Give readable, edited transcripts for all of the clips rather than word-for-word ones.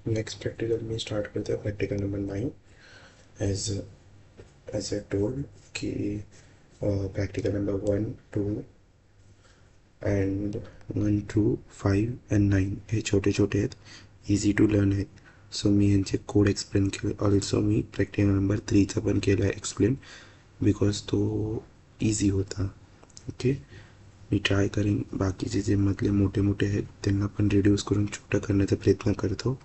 Next practical मी start करतो practical number 9. As I told की practical number 1, 2 and 1, 2, 5 and 9 हे छोटे छोटे आहेत, इझी टू लर्न आहेत. सो मी यांचे कोड एक्सप्लेन केले. ऑल्सो मी प्रॅक्टिकल नंबर 3चा पण केला आहे एक्सप्लेन, बिकॉज तो इझी होता. ओके, मी ट्राय करेन बाकीचे जे मधले मोठे मोठे आहेत त्यांना पण रिड्यूस करून छोटं करण्याचा प्रयत्न करतो.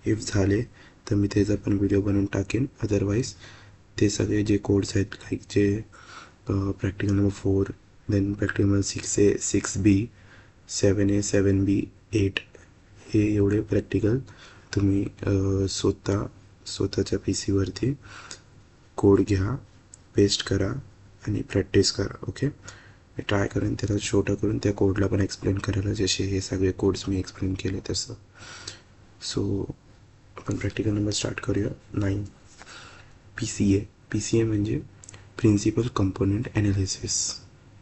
इफ झाले तर मी त्याचा पण व्हिडिओ बनवून टाकेन. अदरवाईज ते सगळे जे कोड्स आहेत लाईक जे practical number 4, then practical number 6A, 6B, 7A, 7B, 8 हे एवढे प्रॅक्टिकल तुम्ही स्वतःच्या पी सीवरती कोड घ्या, पेस्ट करा आणि प्रॅक्टिस करा. ओके, मी ट्राय करेन त्याला छोटं करून त्या कोडला पण एक्सप्लेन करायला, जसे हे सगळे कोड्स मी एक्सप्लेन केले तसं. सो आपण प्रॅक्टिकल नंबर स्टार्ट करूया. 9, PCA. PCA म्हणजे principal component analysis.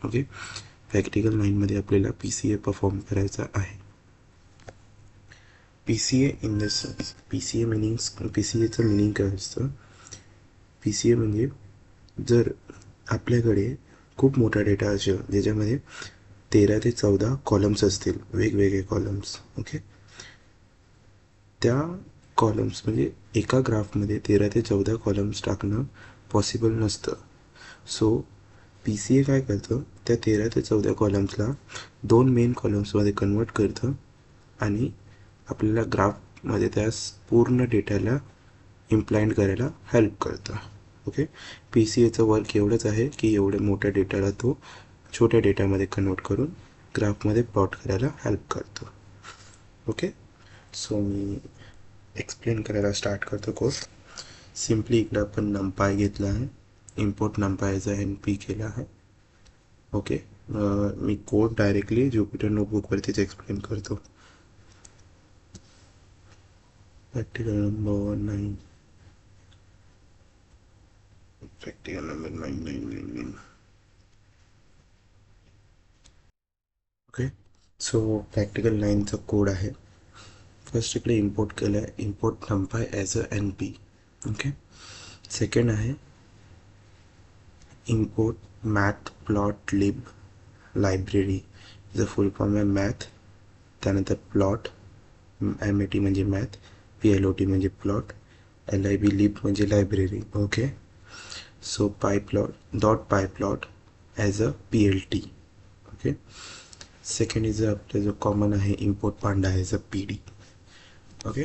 Okay, practical 9मध्ये आपल्याला PCA परफॉर्म करायचा आहे. PCA इन द सेन्स, PCAचं मिनिंग काय असतं? PCA म्हणजे जर आपल्याकडे खूप मोठा डेटा असेल ज्याच्यामध्ये 13 ते 14 कॉलम्स असतील, वेगवेगळे कॉलम्स. ओके, त्या कॉलम्स म्हणजे एका ग्राफमध्ये 13 ते 14 कॉलम्स टाकणं पॉसिबल नसतं. सो PCA काय करतं, त्या 13 ते 14 कॉलम्सला 2 मेन कॉलम्समध्ये कन्वर्ट करतं आणि आपल्याला ग्राफमध्ये त्या पूर्ण डेटाला इम्प्लांट करायला हेल्प करतं. ओके, PCAचं वर्क एवढंच आहे की एवढ्या मोठ्या डेटाला तो छोट्या डेटामध्ये कन्वर्ट करून ग्राफमध्ये प्लॉट करायला हेल्प करतो. ओके, सो मी एक्सप्लेन करायला स्टार्ट करतो कोड. सिम्पली इकडं आपण नंपाय घेतला आहे, इम्पोर्ट नंपायचा NP केला आहे. ओके, मी कोड डायरेक्टली ज्युपिटर नोटबुकवरतीच एक्सप्लेन करतो. Practical number 9, practical number 9. Okay, so practical 9चा कोड आहे. फर्स्ट इकडे इम्पोर्ट केलं आहे, import NumPy as a NP. Okay, second आहे import math plot lib library. जर फुल फॉर्म आहे मॅथ, त्यानंतर प्लॉट, MAT म्हणजे मॅथ, PLOT म्हणजे प्लॉट, LIB लिब म्हणजे library. Okay, so PyPlot as a PLT. Okay, second is आपला जो common आहे import Panda as a PD. Okay,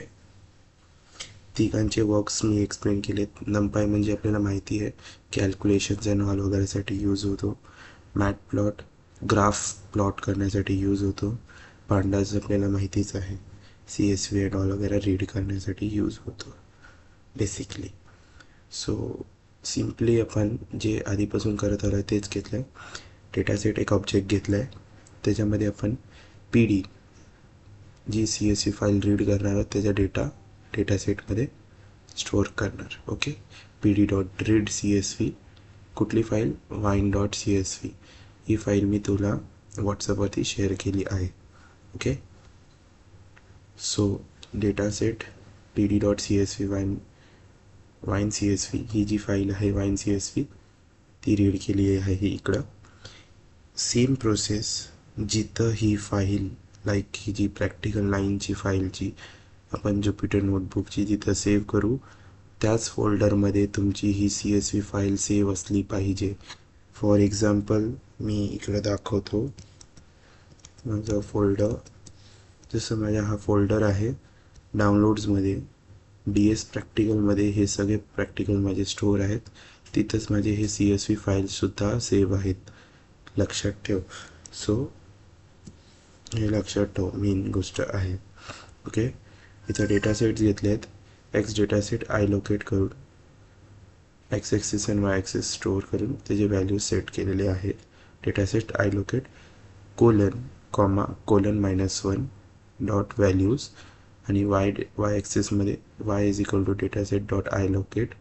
तिघांचे वर्क्स मी एक्सप्लेन केलेत. नंपाय म्हणजे आपल्याला माहिती आहे कॅल्क्युलेशन्स अँड ऑल वगैरेसाठी यूज होतो. मॅट प्लॉट ग्राफ प्लॉट करण्यासाठी यूज होतो. पांडाज आपल्याला माहितीच आहे, CSV अँड ऑल वगैरे रीड करण्यासाठी यूज होतो बेसिकली. सो सिम्पली आपण जे आधीपासून करत आलो आहे तेच घेतलं आहे. डेटासेट एक ऑब्जेक्ट घेतला आहे, त्याच्यामध्ये आपण PD जी CSV फाईल रीड करणार आहोत त्याचा डेटासेटमध्ये स्टोअर करणार. Okay, PD.read.csv. कुठली फाईल? wine.csv. ही फाईल मी तुला व्हॉट्सअपवरती शेअर केली आहे. Okay, so dataset PD.csv wine CSV ही जी फाईल आहे वाईन CSV ती रीड केली आहे इकडं. सेम प्रोसेस जिथं ही फाईल लाईक ही जी प्रॅक्टिकल 9ची फाईलची आपण ज्युपिटर नोटबुकची जिथं सेव्ह करू त्याच फोल्डरमध्ये तुमची ही CSV फाईल सेव्ह असली पाहिजे. फॉर एक्झाम्पल मी इकडं दाखवतो माझा फोल्डर. जसं माझा हा फोल्डर आहे डाउनलोड्समध्ये, DS प्रॅक्टिकलमध्ये हे सगळे प्रॅक्टिकल माझे स्टोअर आहेत. तिथंच माझे हे CSV फाईलसुद्धा सेव्ह आहेत, लक्षात ठेव. सो हे लक्षात ठेव, मेन गोष्ट आहे. ओके, इथं डेटासेट्स घेतले आहेत. एक्स डेटासेट आय लोकेट करून एक्स ॲक्सिस आणि वाय ॲक्सिस स्टोअर करून त्याचे व्हॅल्यूज सेट केलेले आहेत. Dataset i locate ::(-1) dot values आणि वाय ॲक्सिसमध्ये y is equal to dataset dot i locate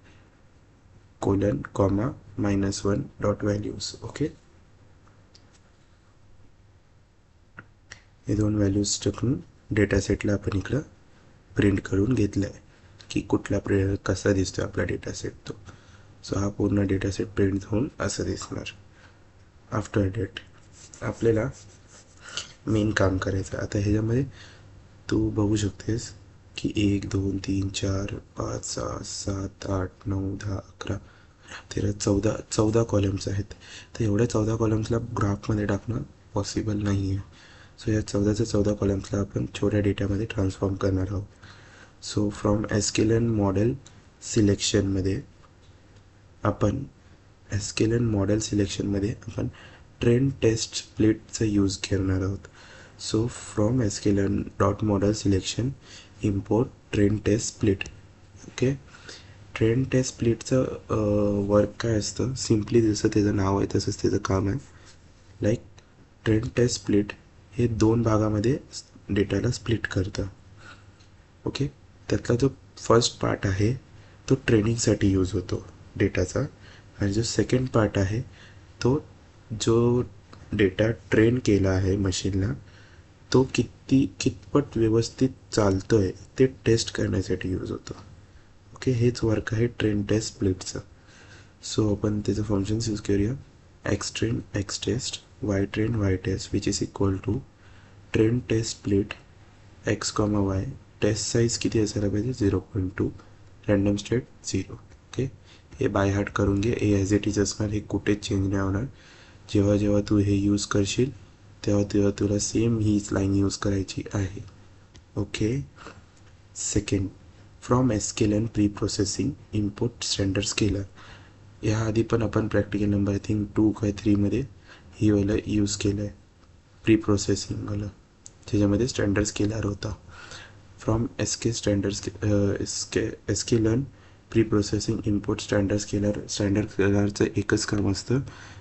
::(-1) dot values. Okay, हे दोन व्हॅल्यूज टाकून डेटासेटला आपण इकडं प्रिंट करून घेतला आहे की कसा दिसतो आपला डेटा सेट तो. सो हा पूर्ण डेटा सेट प्रिंट होऊन असं दिसणार. आफ्टर डेट आपल्याला मेन काम करायचं. आता ह्याच्यामध्ये तू बघू शकतेस की 1 2 3 4 5 6 7 8 9 10 11 13 14 कॉलम्स आहेत. तर एवढ्या 14 कॉलम्सला ग्राफमध्ये टाकणं पॉसिबल नाही आहे. सो या 14 कॉलम्सला आपण छोट्या डेटामध्ये ट्रान्सफॉर्म करणार आहोत. सो फ्रॉम एस्केलन मॉडेल सिलेक्शनमध्ये आपण ट्रेंड टेस्ट स्प्लिटचा यूज करणार आहोत. So from sklearn dot model selection import train test split. Okay, train test स्प्लिटचं वर्क काय असतं, सिम्पली जसं त्याचं नाव आहे तसंच त्याचं काम आहे. लाईक ट्रेंड टेस्ट स्प्लिट हे 2 भागामध्ये डेटाला स्प्लिट करतं. ओके, त्यातला जो फर्स्ट पार्ट आहे तो ट्रेनिंगसाठी यूज होतो डेटाचा, आणि जो सेकंड पार्ट आहे तो जो डेटा ट्रेन केला आहे मशीनला तो कितपत व्यवस्थित चालतो आहे ते टेस्ट करण्यासाठी यूज होतो. ओके, हेच वर्क आहे ट्रेन टेस्ट स्प्लिटचं. सो आपण त्याचं फंक्शन्स यूज करूया. X train X test, Y train Y test which is equal to train test split X comma Y. Test size किती असायला पाहिजे, 0.2, रँडम स्टेट 0. ओके, हे बाय हार्ट करून घे. हे ॲज इट इज असणार, हे कुठेच चेंज नाही होणार. जेव्हा जेव्हा तू हे यूज करशील तेव्हा तुला सेम हीच लाईन यूज करायची आहे. Okay, second from sklearn pre processing import standard scalar. याआधी पण आपण प्रॅक्टिकल नंबर आय थिंक 2 काय 3मध्ये ही वाला यूज केलं आहे प्री प्रोसेसिंगवाला, ज्याच्यामध्ये स्टँडर्ड स्केलर होता. From sklearn pre processing import standard स्केलरचं एकच काम असतं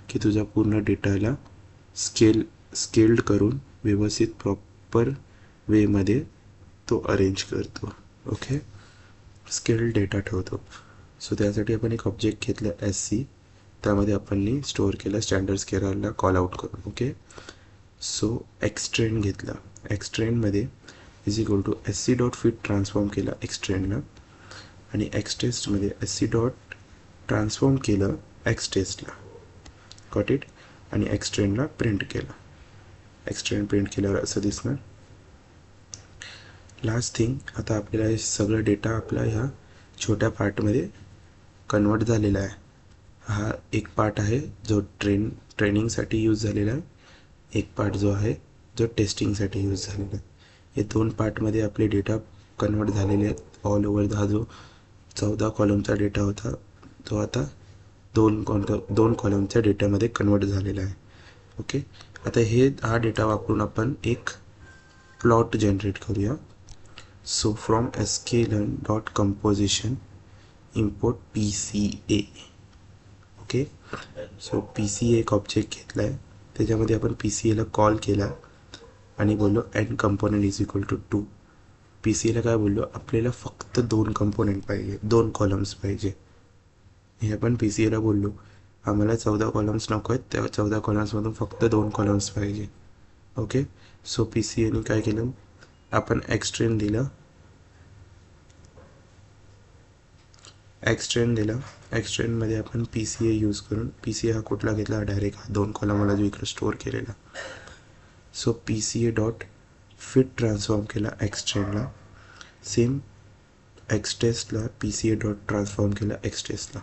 की तुझ्या पूर्ण डेटाला स्केल्ड करून व्यवस्थित प्रॉपर वेमध्ये तो अरेंज करतो. ओके, स्केल्ड डेटा ठेवतो. सो त्यासाठी आपण एक ऑब्जेक्ट घेतलं SC, त्यामध्ये आपण स्टोअर केलं स्टँडर्ड स्केलरला कॉल आउट करून. ओके, सो एक्सट्रेंड घेतला. एक्सट्रेंडमध्ये is equal to SC dot fit transform केला एक्सट्रेंडला, आणि एक्सटेस्टमध्ये SC डॉट ट्रान्सफॉर्म केलं एक्सटेस्टला. Got it. आणि एक्सट्रेंडला प्रिंट केलं. एक्सट्रेंड प्रिंट केल्यावर असं दिसणार. लास्ट थिंग, आता आपल्याला सगळं डेटा आपला ह्या छोट्या पार्टमध्ये कन्वर्ट झालेला आहे. हा एक पार्ट आहे जो ट्रेनिंगसाठी यूज झालेला आहे, एक पार्ट जो आहे जो टेस्टिंगसाठी यूज झालेला आहे. हे 2 पार्टमध्ये आपले डेटा कन्वर्ट झालेले आहेत. ऑल ओव्हर हा जो 14 कॉलमचा डेटा होता तो आता 2 कॉलमच्या डेटामध्ये कन्वर्ट झालेला आहे. ओके, आता हा डेटा वापरून आपण एक प्लॉट जनरेट करूया. So from sklearn dot composition import PCA. Okay, so PCA एक ऑब्जेक्ट घेतला आहे, त्याच्यामध्ये आपण PCAला कॉल केला आणि बोललो n component is equal to 2. PCAला काय बोललो, आपल्याला फक्त 2 कंपोनेंट पाहिजे, 2 कॉलम्स पाहिजे. हे आपण PCAला बोललो आम्हाला 14 कॉलम्स नको आहेत, त्या 14 कॉलम्समधून फक्त 2 कॉलम्स पाहिजे. ओके, सो PCAने काय केलं, आपण एक्सट्रेंड दिला. एक्सट्रेंडमध्ये आपण PCA यूज करून, PCA हा कुठला घेतला, डायरेक्ट हा 2 कॉलमवाला जो इकडे स्टोअर केलेला. So PCA dot fit transform केला एक्सट्रेंडला. सेम एक्सटेस्टला PCA डॉट ट्रान्सफॉर्म केला एक्सटेस्टला.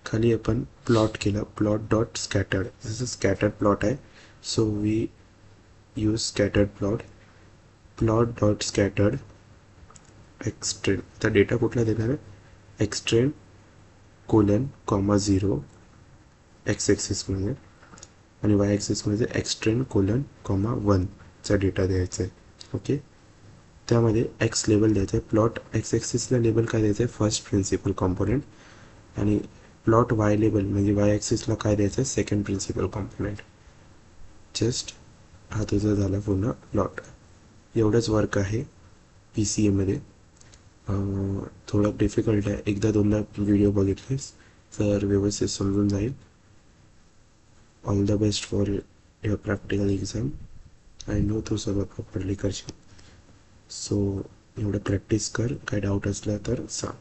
खाली आपण प्लॉट केला, प्लॉट डॉट स्कॅटर्ड. जसं स्कॅटर्ड प्लॉट आहे, so we use scattered plot dot scattered X train. तर डेटा कुठला देणार आहे, एक्सट्रेंड कोलन कॉमा 0 एक्स ॲक्सिसमध्ये, आणि वाय ॲक्सिसमध्ये एक्सट्रेंड कोलन कॉमा 1चा डेटा द्यायचा आहे. ओके, त्यामध्ये एक्स लेबल द्यायचं आहे. प्लॉट एक्स ॲक्सिसला लेबल काय द्यायचं आहे, फर्स्ट प्रिन्सिपल कॉम्पोनंट, आणि प्लॉट वाय लेबल म्हणजे वाय ॲक्सिसला काय द्यायचं आहे, सेकंड प्रिन्सिपल कॉम्पोनंट. जस्ट हा तुझा झाला पूर्ण प्लॉट. एवढंच वर्क आहे PCAमध्ये. थोडं डिफिकल्ट आहे, एकदा 2दा व्हिडिओ बघितलेस तर व्यवस्थित समजून जाईल. All the best for your practical exam. I know तू सगळं प्रॉपरली करशील. सो एवढं प्रॅक्टिस कर, काय डाऊट असला तर सांग.